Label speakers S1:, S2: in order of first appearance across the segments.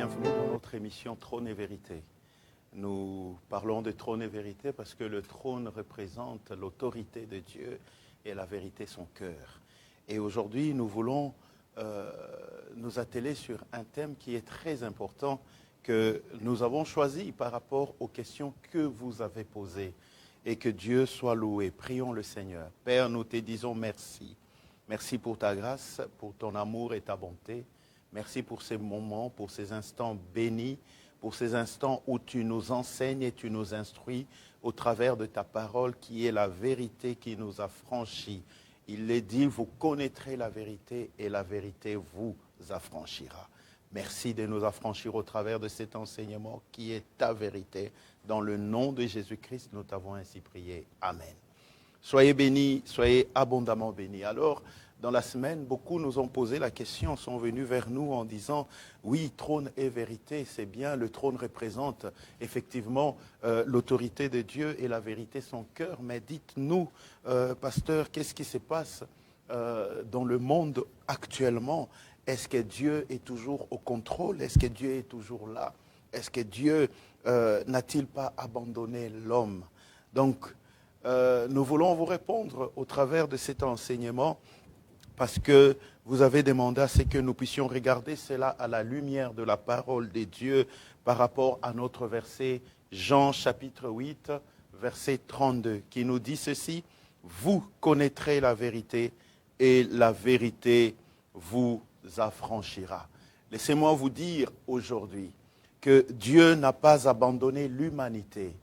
S1: bienvenue dans notre émission Trône et Vérité. Nous parlons de trône et vérité parce que le trône représente l'autorité de Dieu et la vérité son cœur. Et aujourd'hui, nous voulons nous atteler sur un thème qui est très important que nous avons choisi par rapport aux questions que vous avez posées. Et que Dieu soit loué. Prions le Seigneur. Père, nous te disons merci. Merci pour ta grâce, pour ton amour et ta bonté. Merci pour ces moments, pour ces instants bénis, pour ces instants où tu nous enseignes et tu nous instruis au travers de ta parole qui est la vérité qui nous a franchis. Il est dit, vous connaîtrez la vérité et la vérité vous affranchira. Merci de nous affranchir au travers de cet enseignement qui est ta vérité. Dans le nom de Jésus-Christ, nous t'avons ainsi prié. Amen. Soyez bénis, soyez abondamment bénis. Alors, dans la semaine, beaucoup nous ont posé la question, sont venus vers nous en disant, oui, trône et vérité, c'est bien, le trône représente effectivement l'autorité de Dieu et la vérité son cœur. Mais dites-nous, pasteur, qu'est-ce qui se passe dans le monde actuellement? Est-ce que Dieu est toujours au contrôle? Est-ce que Dieu est toujours là? Est-ce que Dieu n'a-t-il pas abandonné l'homme? Donc, nous voulons vous répondre au travers de cet enseignement parce que vous avez demandé à ce que nous puissions regarder cela à la lumière de la parole de Dieu par rapport à notre verset Jean chapitre 8, verset 32, qui nous dit ceci, « Vous connaîtrez la vérité et la vérité vous affranchira. » Laissez-moi vous dire aujourd'hui que Dieu n'a pas abandonné l'humanité,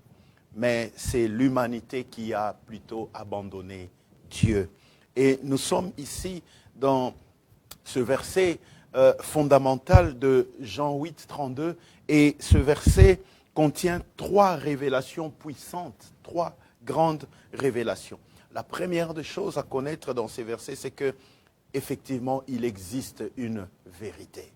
S1: mais c'est l'humanité qui a plutôt abandonné Dieu. Et nous sommes ici dans ce verset fondamental de Jean 8, 32, et ce verset contient trois révélations puissantes, trois grandes révélations. La première des choses à connaître dans ces versets, c'est que effectivement, il existe une vérité.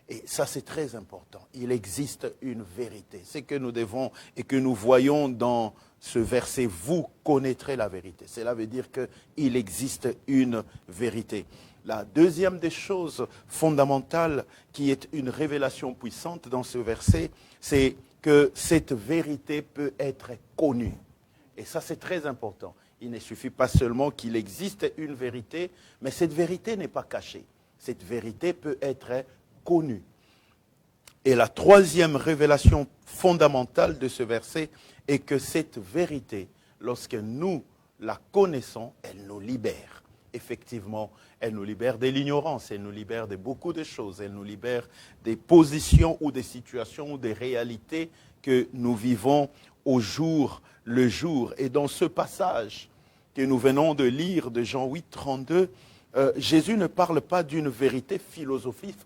S1: Et ça, c'est très important. Il existe une vérité. Ce que nous devons et que nous voyons dans ce verset, vous connaîtrez la vérité. Cela veut dire qu'il existe une vérité. La deuxième des choses fondamentales qui est une révélation puissante dans ce verset, c'est que cette vérité peut être connue. Et ça, c'est très important. Il ne suffit pas seulement qu'il existe une vérité, mais cette vérité n'est pas cachée. Cette vérité peut être connue. Et la troisième révélation fondamentale de ce verset est que cette vérité, lorsque nous la connaissons, elle nous libère. Effectivement, elle nous libère de l'ignorance, elle nous libère de beaucoup de choses, elle nous libère des positions ou des situations ou des réalités que nous vivons au jour le jour. Et dans ce passage que nous venons de lire de Jean 8, 32, Jésus ne parle pas d'une vérité philosophique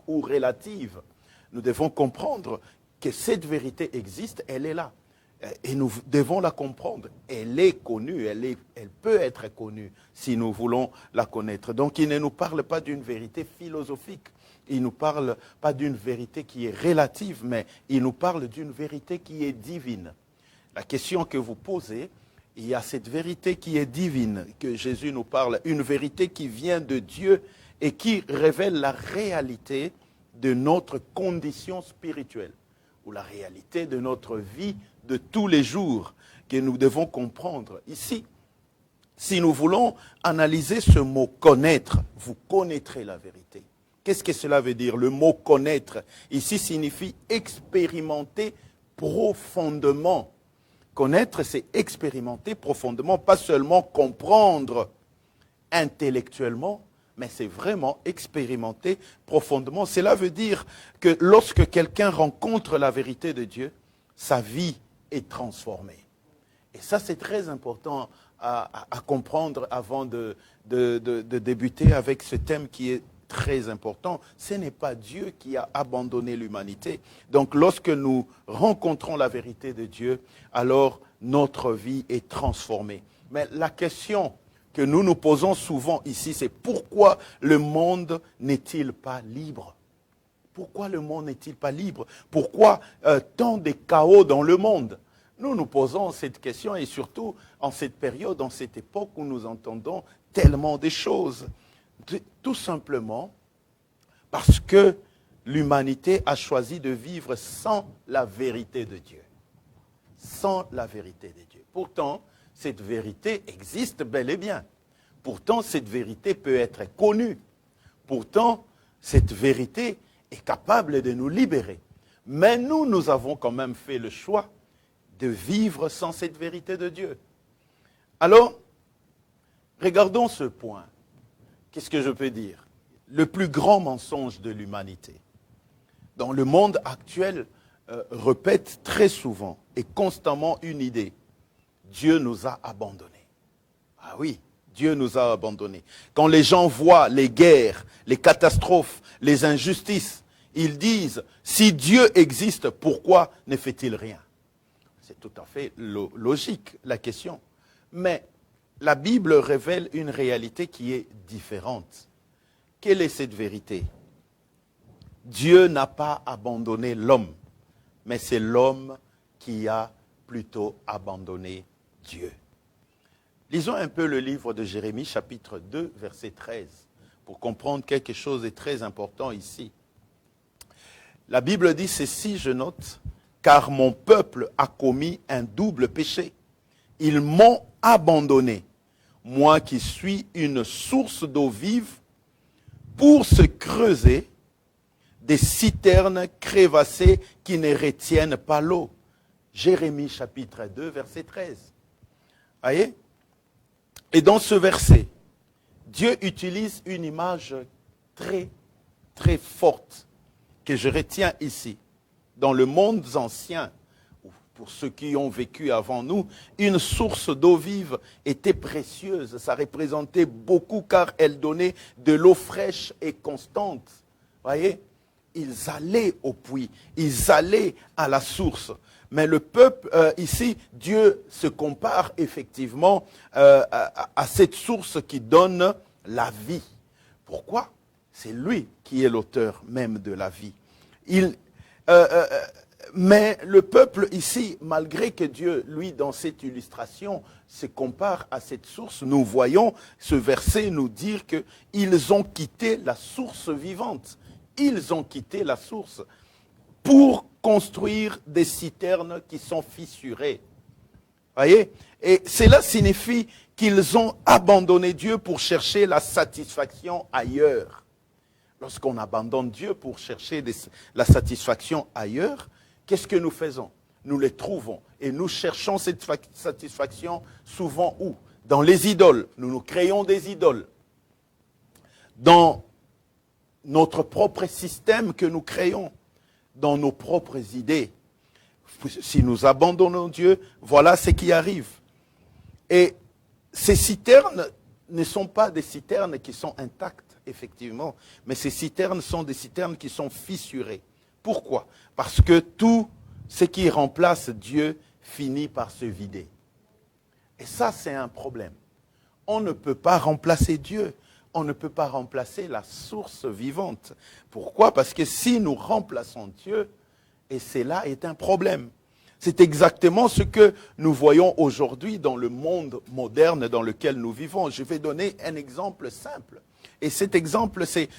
S1: ou relative. Nous devons comprendre que cette vérité existe, elle est là. Et nous devons la comprendre. Elle est connue, elle peut être connue si nous voulons la connaître. Donc il ne nous parle pas d'une vérité philosophique. Il ne nous parle pas d'une vérité qui est relative, mais il nous parle d'une vérité qui est divine. La question que vous posez, il y a cette vérité qui est divine, que Jésus nous parle, une vérité qui vient de Dieu et qui révèle la réalité de notre condition spirituelle, ou la réalité de notre vie de tous les jours, que nous devons comprendre. Ici, si nous voulons analyser ce mot « connaître », vous connaîtrez la vérité. Qu'est-ce que cela veut dire? Le mot « connaître » ici signifie expérimenter profondément. Connaître, c'est expérimenter profondément, pas seulement comprendre intellectuellement, mais c'est vraiment expérimenter profondément. Cela veut dire que lorsque quelqu'un rencontre la vérité de Dieu, sa vie est transformée. Et ça, c'est très important à comprendre avant de débuter avec ce thème qui est très important. Ce n'est pas Dieu qui a abandonné l'humanité. Donc, lorsque nous rencontrons la vérité de Dieu, alors notre vie est transformée. Mais la question que nous nous posons souvent ici, c'est pourquoi le monde n'est-il pas libre? Pourquoi le monde n'est-il pas libre? Pourquoi tant de chaos dans le monde? Nous nous posons cette question et surtout en cette période, en cette époque où nous entendons tellement de choses. Tout simplement parce que l'humanité a choisi de vivre sans la vérité de Dieu. Sans la vérité de Dieu. Pourtant, cette vérité existe bel et bien. Pourtant, cette vérité peut être connue. Pourtant, cette vérité est capable de nous libérer. Mais nous avons quand même fait le choix de vivre sans cette vérité de Dieu. Alors, regardons ce point. Qu'est-ce que je peux dire? Le plus grand mensonge de l'humanité. Dans le monde actuel, répète très souvent et constamment une idée. Dieu nous a abandonnés. Ah oui, Dieu nous a abandonnés. Quand les gens voient les guerres, les catastrophes, les injustices, ils disent, si Dieu existe, pourquoi ne fait-il rien? C'est tout à fait logique, la question. Mais la Bible révèle une réalité qui est différente. Quelle est cette vérité? Dieu n'a pas abandonné l'homme, mais c'est l'homme qui a plutôt abandonné Dieu. Lisons un peu le livre de Jérémie, chapitre 2, verset 13, pour comprendre quelque chose de très important ici. La Bible dit ceci, je note, « Car mon peuple a commis un double péché. Ils m'ont abandonné, moi qui suis une source d'eau vive, pour se creuser des citernes crévassées qui ne retiennent pas l'eau. » Jérémie chapitre 2, verset 13. Voyez? Et dans ce verset, Dieu utilise une image très, très forte que je retiens ici. Dans le monde ancien, pour ceux qui ont vécu avant nous, une source d'eau vive était précieuse. Ça représentait beaucoup car elle donnait de l'eau fraîche et constante. Voyez? Ils allaient au puits, ils allaient à la source. Mais le peuple, ici, Dieu se compare effectivement à cette source qui donne la vie. Pourquoi? C'est lui qui est l'auteur même de la vie. Mais le peuple ici, malgré que Dieu, lui, dans cette illustration, se compare à cette source, nous voyons ce verset nous dire qu'ils ont quitté la source vivante. Ils ont quitté la source pour construire des citernes qui sont fissurées. Voyez? Et cela signifie qu'ils ont abandonné Dieu pour chercher la satisfaction ailleurs. Lorsqu'on abandonne Dieu pour chercher la satisfaction ailleurs, qu'est-ce que nous faisons? Nous les trouvons et nous cherchons cette satisfaction souvent où? Dans les idoles. Nous créons des idoles. Dans notre propre système que nous créons, dans nos propres idées. Si nous abandonnons Dieu, voilà ce qui arrive. Et ces citernes ne sont pas des citernes qui sont intactes, effectivement, mais ces citernes sont des citernes qui sont fissurées. Pourquoi? Parce que tout ce qui remplace Dieu finit par se vider. Et ça, c'est un problème. On ne peut pas remplacer Dieu. On ne peut pas remplacer la source vivante. Pourquoi? Parce que si nous remplaçons Dieu, et cela est un problème. C'est exactement ce que nous voyons aujourd'hui dans le monde moderne dans lequel nous vivons. Je vais donner un exemple simple. Et cet exemple, c'est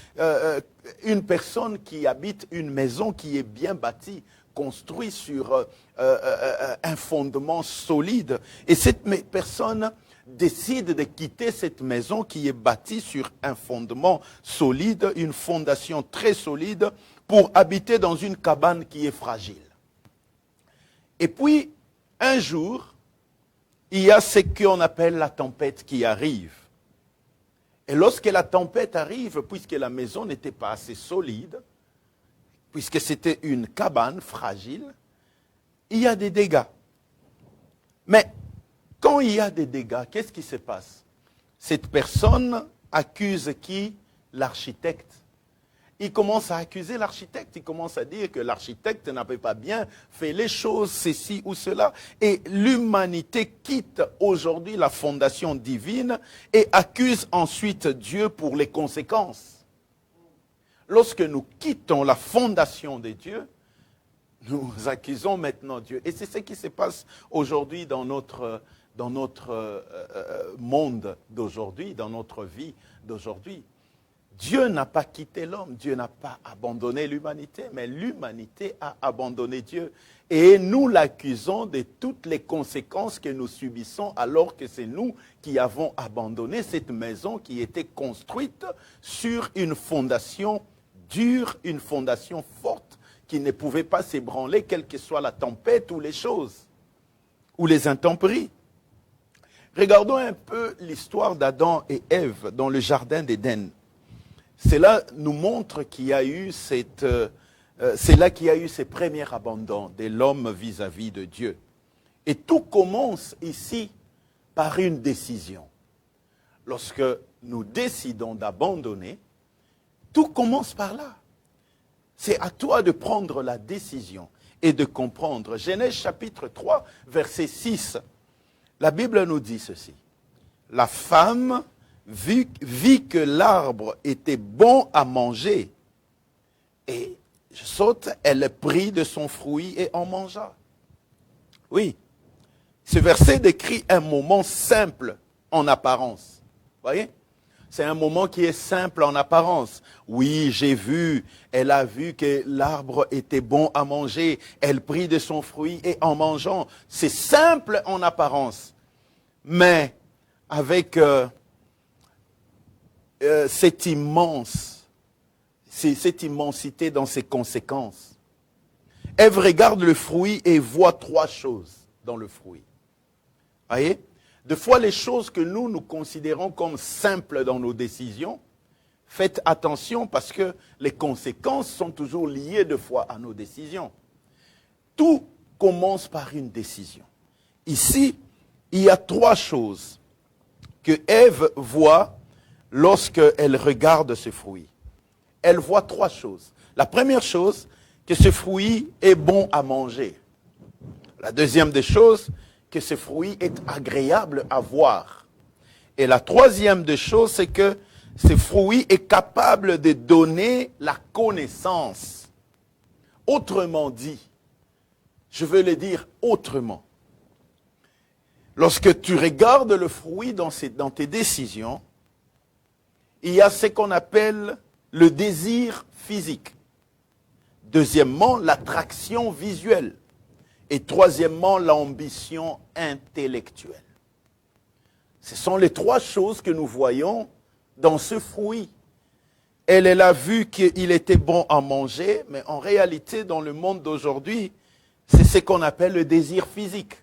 S1: une personne qui habite une maison qui est bien bâtie, construite sur un fondement solide. Et cette personne décide de quitter cette maison qui est bâtie sur un fondement solide, une fondation très solide, pour habiter dans une cabane qui est fragile. Et puis, un jour, il y a ce qu'on appelle la tempête qui arrive. Et lorsque la tempête arrive, puisque la maison n'était pas assez solide, puisque c'était une cabane fragile, il y a des dégâts. Mais quand il y a des dégâts, qu'est-ce qui se passe? Cette personne accuse qui? L'architecte. Il commence à accuser l'architecte, il commence à dire que l'architecte n'avait pas bien fait les choses, ceci ou cela. Et l'humanité quitte aujourd'hui la fondation divine et accuse ensuite Dieu pour les conséquences. Lorsque nous quittons la fondation de Dieu, nous accusons maintenant Dieu. Et c'est ce qui se passe aujourd'hui dans notre monde d'aujourd'hui, dans notre vie d'aujourd'hui. Dieu n'a pas quitté l'homme, Dieu n'a pas abandonné l'humanité, mais l'humanité a abandonné Dieu. Et nous l'accusons de toutes les conséquences que nous subissons alors que c'est nous qui avons abandonné cette maison qui était construite sur une fondation dure, une fondation forte qui ne pouvait pas s'ébranler quelle que soit la tempête ou les choses, ou les intempéries. Regardons un peu l'histoire d'Adam et Ève dans le jardin d'Éden. Cela nous montre qu'il y a eu c'est là qu'il y a eu ces premiers abandons de l'homme vis-à-vis de Dieu. Et tout commence ici par une décision. Lorsque nous décidons d'abandonner, tout commence par là. C'est à toi de prendre la décision et de comprendre. Genèse chapitre 3, verset 6. La Bible nous dit ceci. La femme vit que l'arbre était bon à manger et je saute, elle prit de son fruit et en mangea. Oui, ce verset décrit un moment simple en apparence. Voyez? C'est un moment qui est simple en apparence. Oui, j'ai vu, elle a vu que l'arbre était bon à manger, elle prit de son fruit et en mangeant. C'est simple en apparence, mais avec cette immensité dans ses conséquences. Ève regarde le fruit et voit trois choses dans le fruit. Voyez? Des fois, les choses que nous considérons comme simples dans nos décisions, faites attention parce que les conséquences sont toujours liées des fois à nos décisions. Tout commence par une décision. Ici, il y a trois choses que Ève voit lorsqu'elle regarde ce fruit. Elle voit trois choses. La première chose, que ce fruit est bon à manger. La deuxième des choses, que ce fruit est agréable à voir. Et la troisième des choses, c'est que ce fruit est capable de donner la connaissance. Autrement dit, je veux le dire autrement. Lorsque tu regardes le fruit dans tes décisions, il y a ce qu'on appelle le désir physique. Deuxièmement, l'attraction visuelle. Et troisièmement, l'ambition intellectuelle. Ce sont les trois choses que nous voyons dans ce fruit. Elle a vu qu'il était bon à manger, mais en réalité, dans le monde d'aujourd'hui, c'est ce qu'on appelle le désir physique.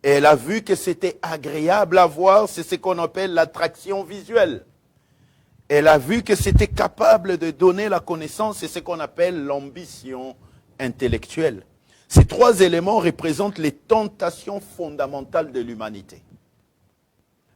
S1: Et elle a vu que c'était agréable à voir, c'est ce qu'on appelle l'attraction visuelle. Elle a vu que c'était capable de donner la connaissance, c'est ce qu'on appelle l'ambition intellectuelle. Ces trois éléments représentent les tentations fondamentales de l'humanité.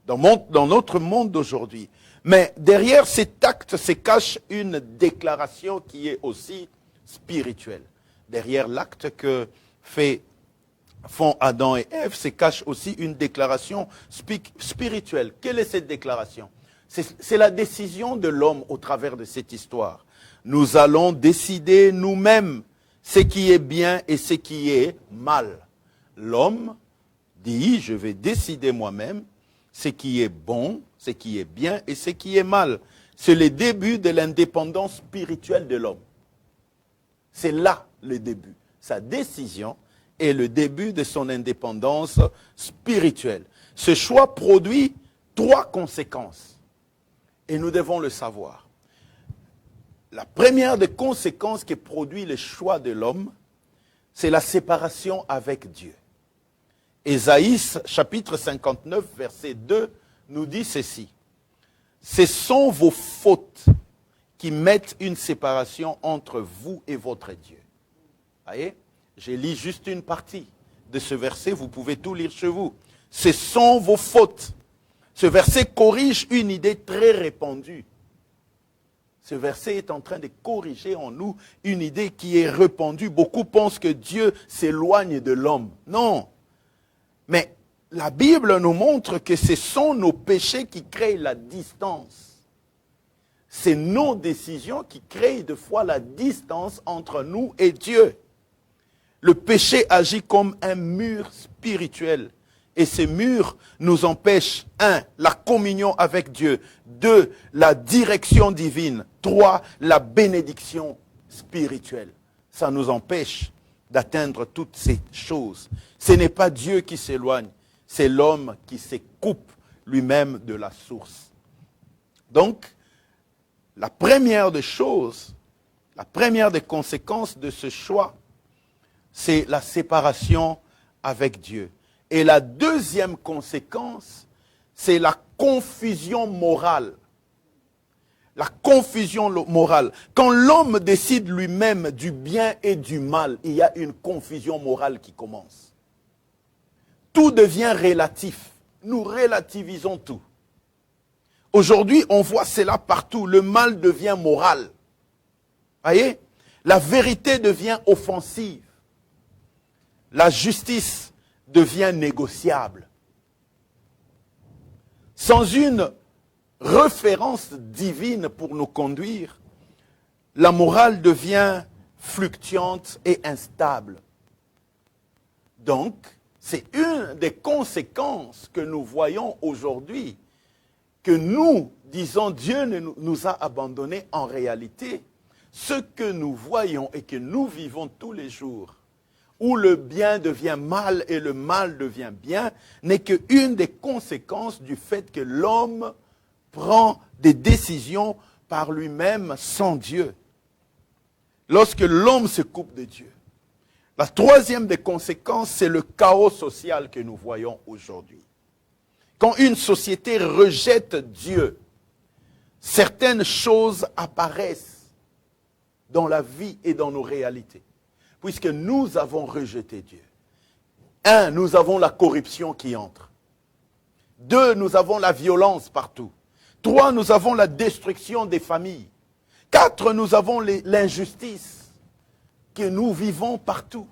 S1: Dans notre monde d'aujourd'hui. Mais derrière cet acte se cache une déclaration qui est aussi spirituelle. Derrière l'acte que font Adam et Ève se cache aussi une déclaration spirituelle. Quelle est cette déclaration ? C'est la décision de l'homme au travers de cette histoire. Nous allons décider nous-mêmes ce qui est bien et ce qui est mal. L'homme dit, je vais décider moi-même ce qui est bon, ce qui est bien et ce qui est mal. C'est le début de l'indépendance spirituelle de l'homme. C'est là le début. Sa décision est le début de son indépendance spirituelle. Ce choix produit trois conséquences. Et nous devons le savoir. La première des conséquences qui produit le choix de l'homme, c'est la séparation avec Dieu. Ésaïe, chapitre 59, verset 2, nous dit ceci. Ce sont vos fautes qui mettent une séparation entre vous et votre Dieu. Voyez, je lis juste une partie de ce verset, vous pouvez tout lire chez vous. Ce sont vos fautes. Ce verset corrige une idée très répandue. Ce verset est en train de corriger en nous une idée qui est répandue. Beaucoup pensent que Dieu s'éloigne de l'homme. Non. Mais la Bible nous montre que ce sont nos péchés qui créent la distance. C'est nos décisions qui créent de fois la distance entre nous et Dieu. Le péché agit comme un mur spirituel Et ces murs nous empêchent, 1, la communion avec Dieu, 2, la direction divine, 3, la bénédiction spirituelle. Ça nous empêche d'atteindre toutes ces choses. Ce n'est pas Dieu qui s'éloigne, c'est l'homme qui se coupe lui-même de la source. Donc, la première des choses, la première des conséquences de ce choix, c'est la séparation avec Dieu. Et la deuxième conséquence, c'est la confusion morale. La confusion morale. Quand l'homme décide lui-même du bien et du mal, il y a une confusion morale qui commence. Tout devient relatif. Nous relativisons tout. Aujourd'hui, on voit cela partout. Le mal devient moral. Voyez? La vérité devient offensive. La justice devient négociable. Sans une référence divine pour nous conduire, la morale devient fluctuante et instable. Donc, c'est une des conséquences que nous voyons aujourd'hui, que nous disons Dieu nous a abandonnés. En réalité, ce que nous voyons et que nous vivons tous les jours, où le bien devient mal et le mal devient bien, n'est qu'une des conséquences du fait que l'homme prend des décisions par lui-même sans Dieu. Lorsque l'homme se coupe de Dieu. La troisième des conséquences, c'est le chaos social que nous voyons aujourd'hui. Quand une société rejette Dieu, certaines choses apparaissent dans la vie et dans nos réalités. Puisque nous avons rejeté Dieu. 1, nous avons la corruption qui entre. 2, nous avons la violence partout. 3, nous avons la destruction des familles. 4, nous avons l'injustice que nous vivons partout.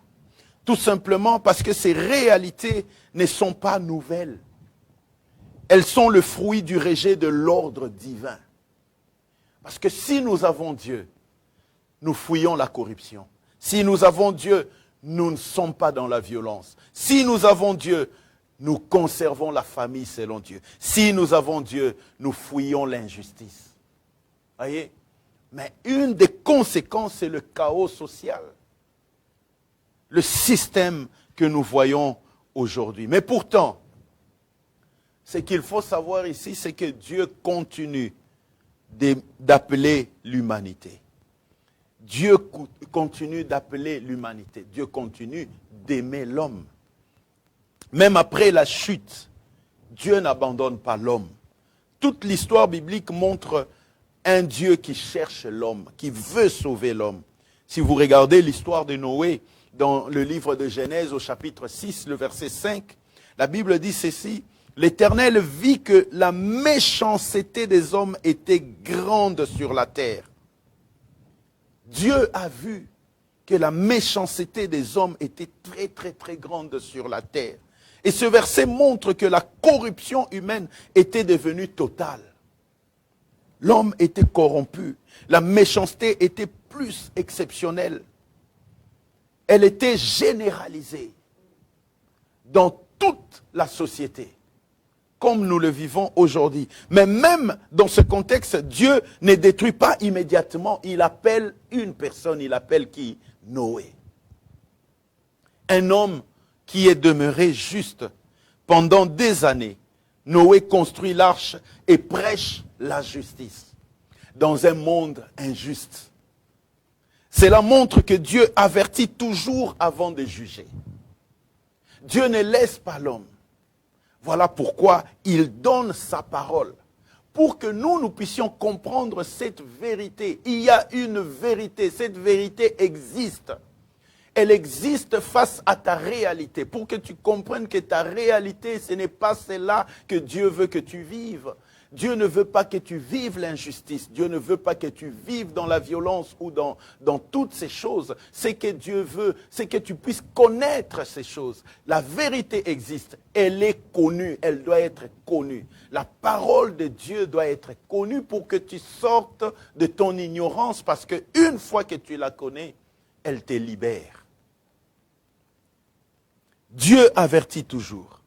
S1: Tout simplement parce que ces réalités ne sont pas nouvelles. Elles sont le fruit du rejet de l'ordre divin. Parce que si nous avons Dieu, nous fuyons la corruption. Si nous avons Dieu, nous ne sommes pas dans la violence. Si nous avons Dieu, nous conservons la famille selon Dieu. Si nous avons Dieu, nous fuyons l'injustice. Voyez? Mais une des conséquences, c'est le chaos social. Le système que nous voyons aujourd'hui. Mais pourtant, ce qu'il faut savoir ici, c'est que Dieu continue d'appeler l'humanité. Dieu continue d'appeler l'humanité. Dieu continue d'aimer l'homme. Même après la chute, Dieu n'abandonne pas l'homme. Toute l'histoire biblique montre un Dieu qui cherche l'homme, qui veut sauver l'homme. Si vous regardez l'histoire de Noé dans le livre de Genèse au chapitre 6, le verset 5, la Bible dit ceci: l'Éternel vit que la méchanceté des hommes était grande sur la terre. Dieu a vu que la méchanceté des hommes était très, très, très grande sur la terre. Et ce verset montre que la corruption humaine était devenue totale. L'homme était corrompu. La méchanceté était plus exceptionnelle. Elle était généralisée dans toute la société, comme nous le vivons aujourd'hui. Mais même dans ce contexte, Dieu ne détruit pas immédiatement. Il appelle une personne, il appelle qui? Noé. Un homme qui est demeuré juste pendant des années. Noé construit l'arche et prêche la justice dans un monde injuste. Cela montre que Dieu avertit toujours avant de juger. Dieu ne laisse pas l'homme. Voilà pourquoi il donne sa parole. Pour que nous puissions comprendre cette vérité. Il y a une vérité. Cette vérité existe. Elle existe face à ta réalité. Pour que tu comprennes que ta réalité, ce n'est pas celle-là que Dieu veut que tu vives. Dieu ne veut pas que tu vives l'injustice. Dieu ne veut pas que tu vives dans la violence ou dans toutes ces choses. Ce que Dieu veut, c'est que tu puisses connaître ces choses. La vérité existe. Elle est connue. Elle doit être connue. La parole de Dieu doit être connue pour que tu sortes de ton ignorance. Parce qu'une fois que tu la connais, elle te libère. Dieu avertit toujours.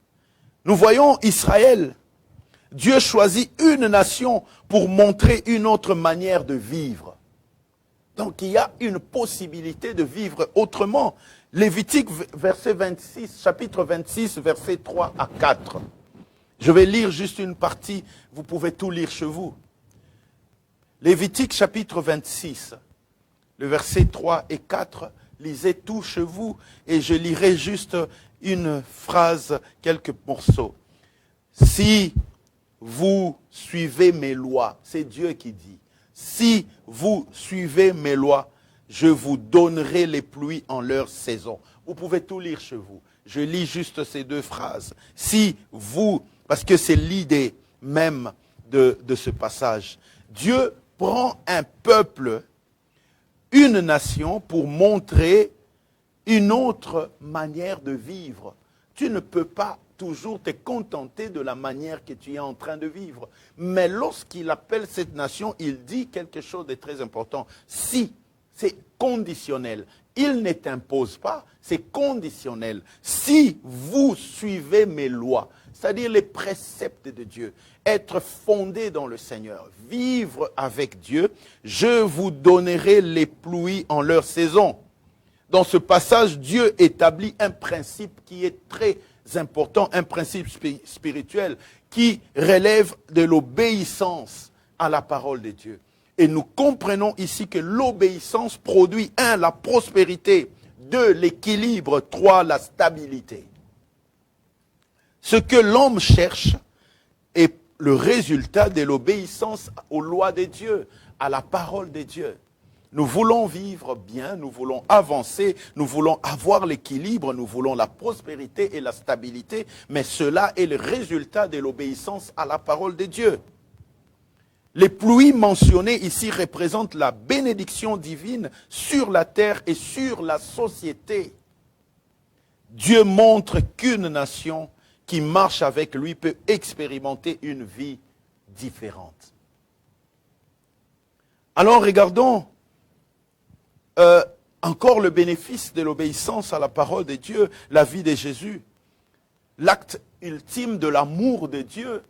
S1: Nous voyons Israël. Dieu choisit une nation pour montrer une autre manière de vivre. Donc il y a une possibilité de vivre autrement. Lévitique verset 26, chapitre 26, versets 3 à 4. Je vais lire juste une partie, vous pouvez tout lire chez vous. Lévitique chapitre 26, le verset 3 et 4, lisez tout chez vous et je lirai juste une phrase, quelques morceaux. Si vous suivez mes lois, c'est Dieu qui dit, si vous suivez mes lois, je vous donnerai les pluies en leur saison. Vous pouvez tout lire chez vous. Je lis juste ces deux phrases. Si vous, parce que c'est l'idée même de ce passage, Dieu prend un peuple, une nation, pour montrer une autre manière de vivre. Tu ne peux pas toujours te contenter de la manière que tu es en train de vivre. Mais lorsqu'il appelle cette nation, il dit quelque chose de très important. Si, c'est conditionnel. Il ne t'impose pas, c'est conditionnel. Si vous suivez mes lois, c'est-à-dire les préceptes de Dieu, être fondé dans le Seigneur, vivre avec Dieu, je vous donnerai les pluies en leur saison. Dans ce passage, Dieu établit un principe qui est très important, un principe spirituel qui relève de l'obéissance à la parole de Dieu. Et nous comprenons ici que l'obéissance produit, 1, la prospérité, 2, l'équilibre, 3, la stabilité. Ce que l'homme cherche est le résultat de l'obéissance aux lois de Dieu, à la parole de Dieu. Nous voulons vivre bien, nous voulons avancer, nous voulons avoir l'équilibre, nous voulons la prospérité et la stabilité, mais cela est le résultat de l'obéissance à la parole de Dieu. Les pluies mentionnées ici représentent la bénédiction divine sur la terre et sur la société. Dieu montre qu'une nation qui marche avec lui peut expérimenter une vie différente. Alors regardons encore le bénéfice de l'obéissance à la parole de Dieu, la vie de Jésus. L'acte ultime de l'amour de Dieu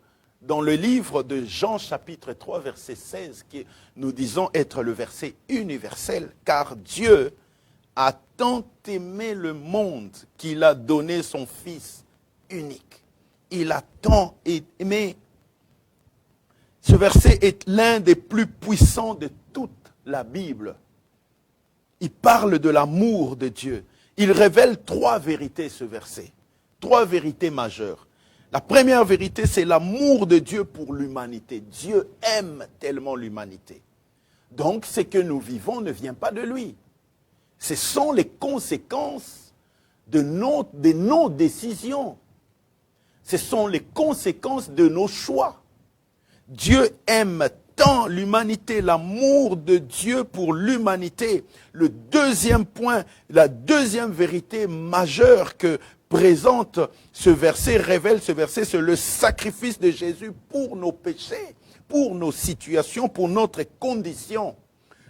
S1: dans le livre de Jean chapitre 3 verset 16, qui nous disons être le verset universel, car Dieu a tant aimé le monde qu'il a donné son Fils unique. Il a tant aimé. Ce verset est l'un des plus puissants de toute la Bible. Il parle de l'amour de Dieu. Il révèle 3 vérités, ce verset. 3 vérités majeures. La première vérité, c'est l'amour de Dieu pour l'humanité. Dieu aime tellement l'humanité. Donc, ce que nous vivons ne vient pas de lui. Ce sont les conséquences de nos décisions. Ce sont les conséquences de nos choix. Dieu aime tant l'humanité, l'amour de Dieu pour l'humanité. Le deuxième point, la deuxième vérité majeure que présente ce verset, révèle ce verset, c'est le sacrifice de Jésus pour nos péchés, pour nos situations, pour notre condition.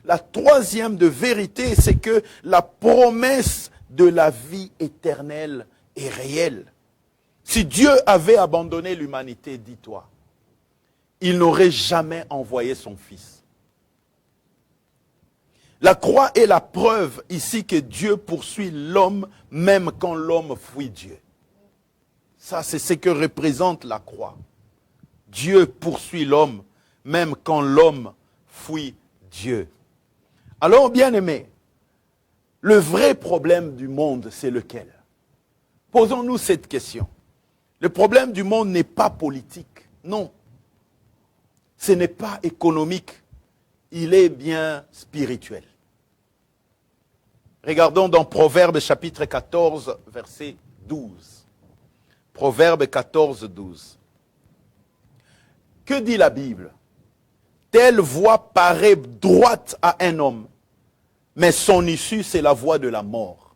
S1: La troisième de vérité, c'est que la promesse de la vie éternelle est réelle. Si Dieu avait abandonné l'humanité, dis-toi, il n'aurait jamais envoyé son Fils. La croix est la preuve ici que Dieu poursuit l'homme même quand l'homme fuit Dieu. Ça, c'est ce que représente la croix. Dieu poursuit l'homme même quand l'homme fuit Dieu. Alors, bien-aimés, le vrai problème du monde, c'est lequel? Posons-nous cette question. Le problème du monde n'est pas politique, non. Ce n'est pas économique, il est bien spirituel. Regardons dans Proverbes chapitre 14, verset 12. Proverbes 14, 12. Que dit la Bible? Telle voie paraît droite à un homme, mais son issue, c'est la voie de la mort.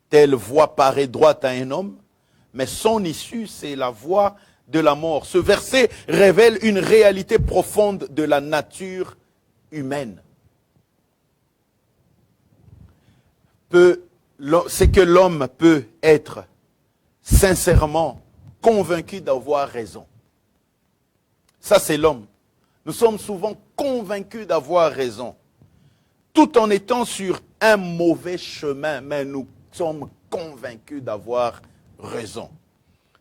S1: Telle voie paraît droite à un homme, mais son issue, c'est la voie de la mort. Ce verset révèle une réalité profonde de la nature humaine. Ce que l'homme peut être, sincèrement convaincu d'avoir raison. Ça, c'est l'homme. Nous sommes souvent convaincus d'avoir raison, tout en étant sur un mauvais chemin, mais nous sommes convaincus d'avoir raison.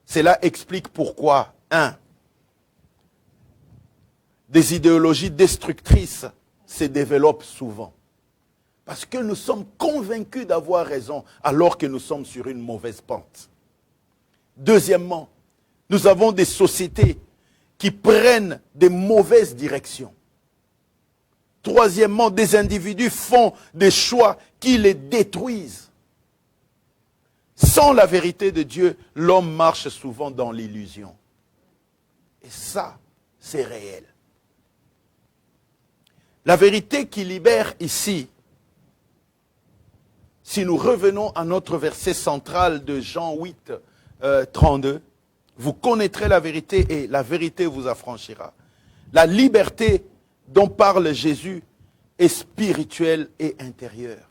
S1: Cela explique pourquoi, des idéologies destructrices se développent souvent. Parce que nous sommes convaincus d'avoir raison, alors que nous sommes sur une mauvaise pente. Deuxièmement, nous avons des sociétés qui prennent des mauvaises directions. Troisièmement, des individus font des choix qui les détruisent. Sans la vérité de Dieu, l'homme marche souvent dans l'illusion. Et ça, c'est réel. La vérité qui libère ici, si nous revenons à notre verset central de Jean 8, 32, vous connaîtrez la vérité et la vérité vous affranchira. La liberté dont parle Jésus est spirituelle et intérieure.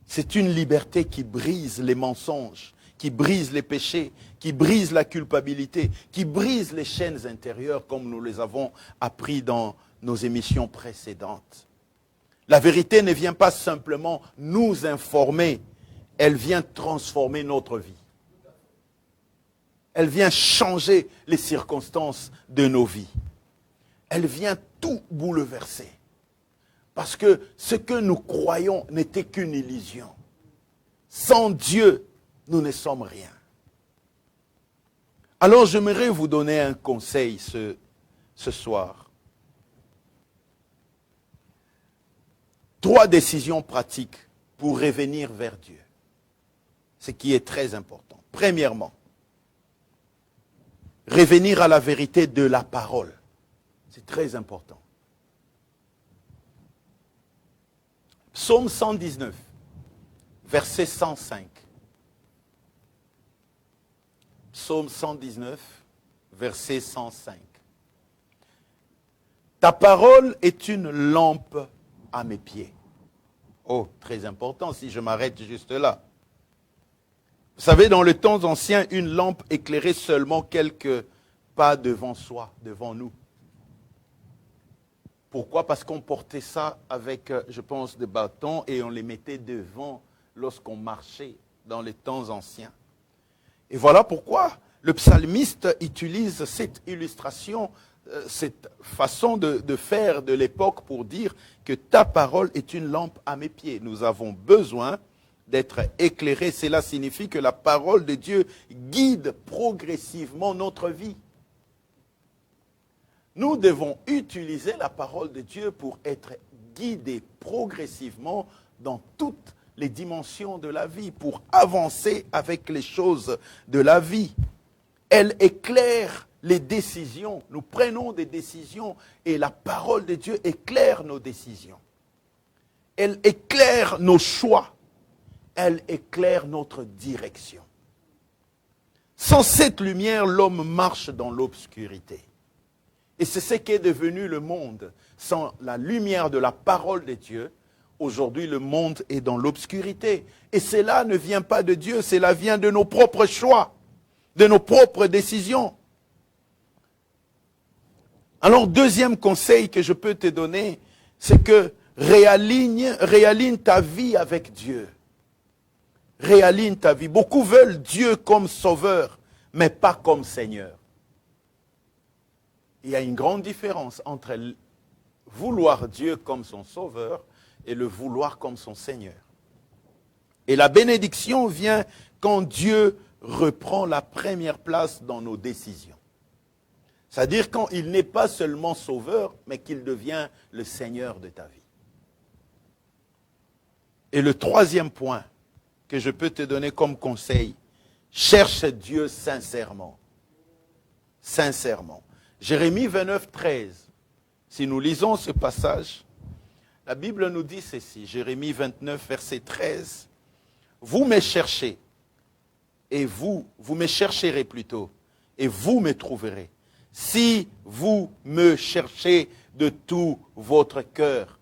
S1: C'est une liberté qui brise les mensonges, qui brise les péchés, qui brise la culpabilité, qui brise les chaînes intérieures comme nous les avons appris dans nos émissions précédentes. La vérité ne vient pas simplement nous informer, elle vient transformer notre vie. Elle vient changer les circonstances de nos vies. Elle vient tout bouleverser. Parce que ce que nous croyons n'était qu'une illusion. Sans Dieu, nous ne sommes rien. Alors j'aimerais vous donner un conseil ce soir. 3 décisions pratiques pour revenir vers Dieu. Ce qui est très important. Premièrement, revenir à la vérité de la parole. C'est très important. Psaume 119, verset 105. Psaume 119, verset 105. Ta parole est une lampe à mes pieds. Oh, très important si je m'arrête juste là. Vous savez, dans le temps ancien, une lampe éclairait seulement quelques pas devant soi, devant nous. Pourquoi? Parce qu'on portait ça avec, je pense, des bâtons et on les mettait devant lorsqu'on marchait dans les temps anciens. Et voilà pourquoi le psalmiste utilise cette illustration, cette façon de faire de l'époque pour dire que ta parole est une lampe à mes pieds. Nous avons besoin d'être éclairés. Cela signifie que la parole de Dieu guide progressivement notre vie. Nous devons utiliser la parole de Dieu pour être guidés progressivement dans toutes les dimensions de la vie, pour avancer avec les choses de la vie. Elle éclaire les décisions. Nous prenons des décisions et la parole de Dieu éclaire nos décisions. Elle éclaire nos choix. Elle éclaire notre direction. Sans cette lumière, l'homme marche dans l'obscurité. Et c'est ce qu'est devenu le monde. Sans la lumière de la parole de Dieu, aujourd'hui le monde est dans l'obscurité. Et cela ne vient pas de Dieu, cela vient de nos propres choix, de nos propres décisions. Alors, deuxième conseil que je peux te donner, c'est que réaligne ta vie avec Dieu. Réaligne ta vie. Beaucoup veulent Dieu comme sauveur, mais pas comme Seigneur. Il y a une grande différence entre vouloir Dieu comme son sauveur et le vouloir comme son Seigneur. Et la bénédiction vient quand Dieu reprend la première place dans nos décisions. C'est-à-dire quand il n'est pas seulement sauveur, mais qu'il devient le Seigneur de ta vie. Et le troisième point que je peux te donner comme conseil, cherche Dieu sincèrement. Sincèrement. Jérémie 29, 13. Si nous lisons ce passage, la Bible nous dit ceci, Jérémie 29, verset 13. Vous me cherchez, et vous me chercherez plutôt, et vous me trouverez. Si vous me cherchez de tout votre cœur.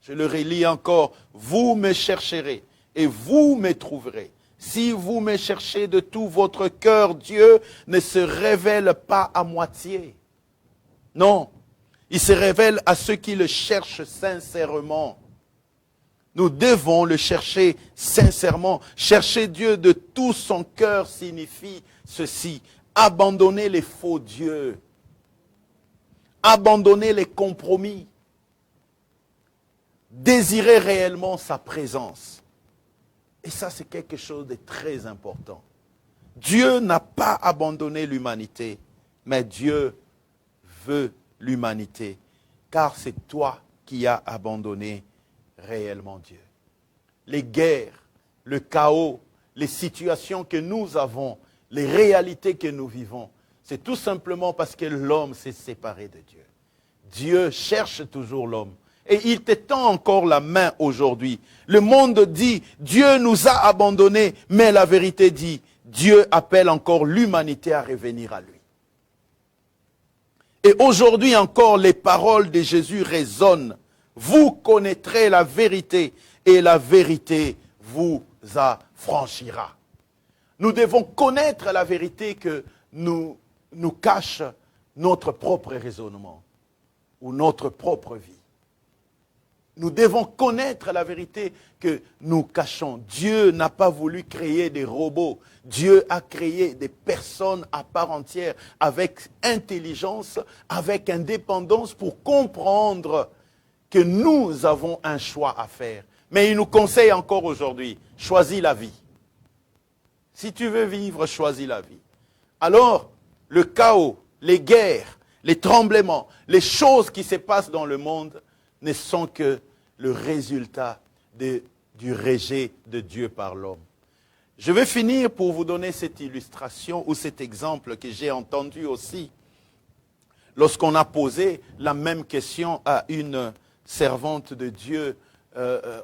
S1: Je le relis encore, vous me chercherez, et vous me trouverez. Si vous me cherchez de tout votre cœur, Dieu ne se révèle pas à moitié. Non, il se révèle à ceux qui le cherchent sincèrement. Nous devons le chercher sincèrement. Chercher Dieu de tout son cœur signifie ceci. Abandonner les faux dieux. Abandonner les compromis. Désirer réellement sa présence. Et ça, c'est quelque chose de très important. Dieu n'a pas abandonné l'humanité, mais Dieu veut l'humanité, car c'est toi qui as abandonné réellement Dieu. Les guerres, le chaos, les situations que nous avons, les réalités que nous vivons, c'est tout simplement parce que l'homme s'est séparé de Dieu. Dieu cherche toujours l'homme. Et il te tend encore la main aujourd'hui. Le monde dit, Dieu nous a abandonnés, mais la vérité dit, Dieu appelle encore l'humanité à revenir à lui. Et aujourd'hui encore, les paroles de Jésus résonnent. Vous connaîtrez la vérité et la vérité vous affranchira. Nous devons connaître la vérité que nous cache notre propre raisonnement ou notre propre vie. Nous devons connaître la vérité que nous cachons. Dieu n'a pas voulu créer des robots. Dieu a créé des personnes à part entière avec intelligence, avec indépendance pour comprendre que nous avons un choix à faire. Mais il nous conseille encore aujourd'hui, choisis la vie. Si tu veux vivre, choisis la vie. Alors, le chaos, les guerres, les tremblements, les choses qui se passent dans le monde ne sont que le résultat du rejet de Dieu par l'homme. Je vais finir pour vous donner cette illustration ou cet exemple que j'ai entendu aussi lorsqu'on a posé la même question à une servante de Dieu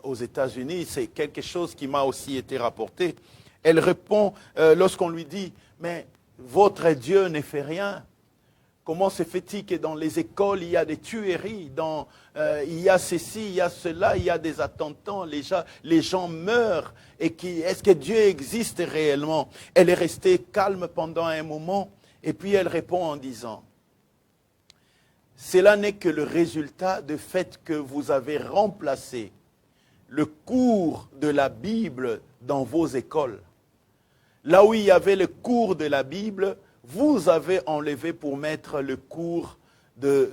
S1: aux États-Unis. C'est quelque chose qui m'a aussi été rapporté. Elle répond lorsqu'on lui dit « Mais votre Dieu ne fait rien ». Comment se fait-il que dans les écoles, il y a des tueries, il y a ceci, il y a cela, il y a des attentats, les gens meurent. Et est-ce que Dieu existe réellement? Elle est restée calme pendant un moment et puis elle répond en disant, cela n'est que le résultat du fait que vous avez remplacé le cours de la Bible dans vos écoles. Là où il y avait le cours de la Bible, vous avez enlevé pour mettre le cours de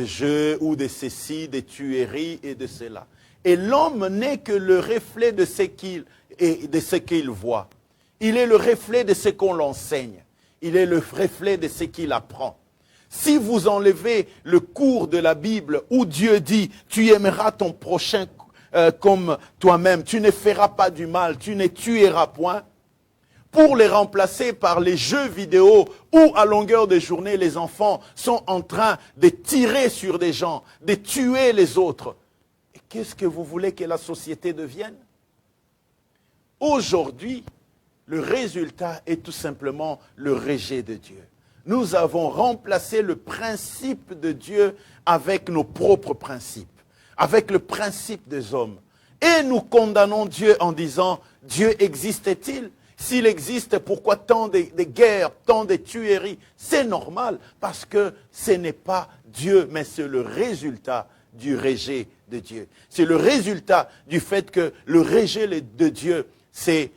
S1: jeu ou de ceci, de tueries et de cela. Et l'homme n'est que le reflet de ce qu'il voit. Il est le reflet de ce qu'on l'enseigne. Il est le reflet de ce qu'il apprend. Si vous enlevez le cours de la Bible où Dieu dit « Tu aimeras ton prochain comme toi-même, tu ne feras pas du mal, tu ne tueras point », pour les remplacer par les jeux vidéo où à longueur de journée, les enfants sont en train de tirer sur des gens, de tuer les autres. Et qu'est-ce que vous voulez que la société devienne? Aujourd'hui, le résultat est tout simplement le rejet de Dieu. Nous avons remplacé le principe de Dieu avec nos propres principes, avec le principe des hommes. Et nous condamnons Dieu en disant, Dieu existe-t-il? S'il existe, pourquoi tant de guerres, tant de tueries? C'est normal, parce que ce n'est pas Dieu, mais c'est le résultat du rejet de Dieu. C'est le résultat du fait que le rejet de Dieu, c'est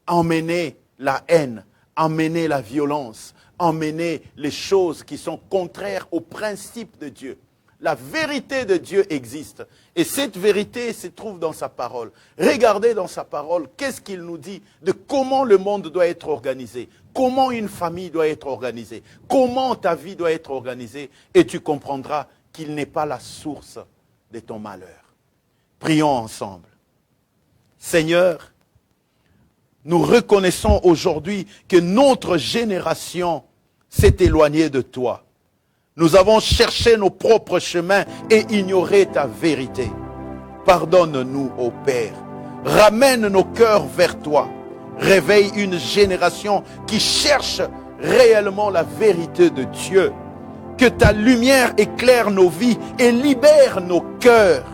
S1: emmener la haine, emmener la violence, emmener les choses qui sont contraires aux principes de Dieu. La vérité de Dieu existe. Et cette vérité se trouve dans sa parole. Regardez dans sa parole, qu'est-ce qu'il nous dit de comment le monde doit être organisé, comment une famille doit être organisée, comment ta vie doit être organisée, et tu comprendras qu'il n'est pas la source de ton malheur. Prions ensemble. Seigneur, nous reconnaissons aujourd'hui que notre génération s'est éloignée de toi. Nous avons cherché nos propres chemins et ignoré ta vérité. Pardonne-nous, ô Père. Ramène nos cœurs vers toi. Réveille une génération qui cherche réellement la vérité de Dieu. Que ta lumière éclaire nos vies et libère nos cœurs.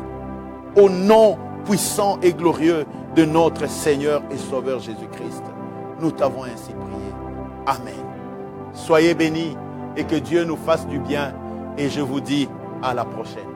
S1: Au nom puissant et glorieux de notre Seigneur et Sauveur Jésus-Christ. Nous t'avons ainsi prié. Amen. Soyez bénis et que Dieu nous fasse du bien. Et je vous dis à la prochaine.